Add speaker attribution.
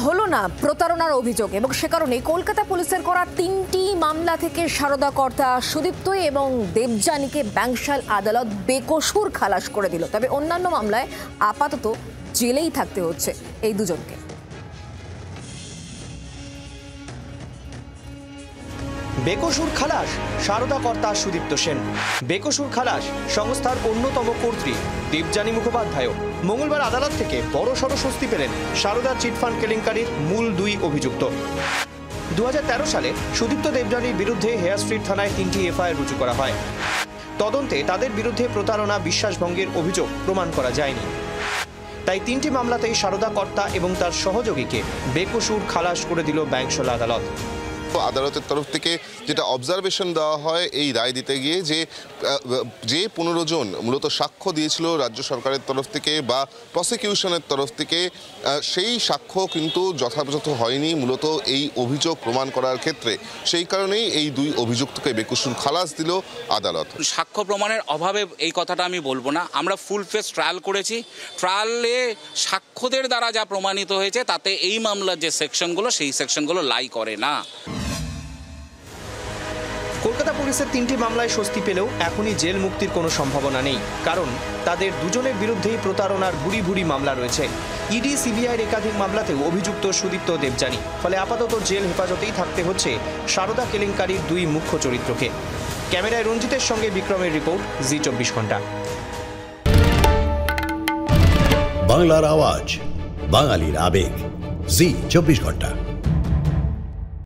Speaker 1: হলো না প্রতারণার অভিযোগ এবং সে কারণে কলকাতা পুলিশের করা 3টি মামলা থেকে সারদা কর্তা সুদীপ্ত এবং দেবযানীকে ব্যাংশাল আদালত বেকসুর খালাস করে দিল। তবে অন্যান্য মামলায় আপাতত জেলেই থাকতে হচ্ছে এই দুজনকে।
Speaker 2: বেকসুর খালাস সারদা কর্তা সুদীপ্ত সেন। বেকসুর খালাস সংস্থার অন্যতম কর্ত্রী দেবযানী মুখোপাধ্যায়। মঙ্গলবার আদালত থেকে বড়সড় স্বস্তি পেলেন সারদা চিটফান্ড কেলেঙ্কারির মূল 2 অভিযুক্ত। 2013 সালে সুদীপ্ত দেবযানীর বিরুদ্ধে হেয়ার স্ট্রিট থানায় 3টি এফআইআর রুজু করা হয়। তদন্তে তাদের বিরুদ্ধে প্রতারণা, বিশ্বাসভঙ্গের অভিযোগ প্রমাণ করা যায়নি। তাই 3টি মামলাতেই সারদা কর্তা এবং তার সহযোগীকে বেকসুর খালাস করে দিল ব্যাংশাল আদালত।
Speaker 3: আদালতের তরফ থেকে যেটা অবজারভেশন দেওয়া হয় এই রায় দিতে গিয়ে, যে 15 জন মূলত সাক্ষ্য দিয়েছিল রাজ্য সরকারের তরফ থেকে বা প্রসিকিউশনের তরফ থেকে, সেই সাক্ষ্য কিন্তু যথাযথ হয়নি মূলত এই অভিযোগ প্রমাণ করার ক্ষেত্রে। সেই কারণেই এই 2 অভিযুক্তকে বেকসুর খালাস দিল আদালত।
Speaker 4: সাক্ষ্য প্রমাণের অভাবে এই কথাটা আমি বলবো না। আমরা ফুল ফেস ট্রায়াল করেছি। ট্রায়ালে সাক্ষ্যদের দ্বারা যা প্রমাণিত হয়েছে তাতে এই মামলার যে সেকশনগুলো সেই সেকশনগুলো লাই করে না।
Speaker 2: কলকাতা পুলিশের 3টি মামলায় স্বস্তি পেলেও এখনই জেল মুক্তির কোনো সম্ভাবনা নেই, কারণ তাদের দুজনের বিরুদ্ধেই প্রতারণার ভুরি ভুরি মামলা রয়েছে। ইডি, সিবিআইয়ের একাধিক মামলাতেও অভিযুক্ত সুদীপ্ত দেবযানী। ফলে আপাতত জেল হেফাজতেই থাকতে হচ্ছে সারদা কেলেঙ্কারির 2 মুখ্য চরিত্রকে। ক্যামেরায় রঞ্জিতের সঙ্গে বিক্রমের রিপোর্ট, জি 24 ঘন্টা।
Speaker 5: বাংলার আওয়াজ, বাঙালির আবেগ, জি 24 ঘন্টা।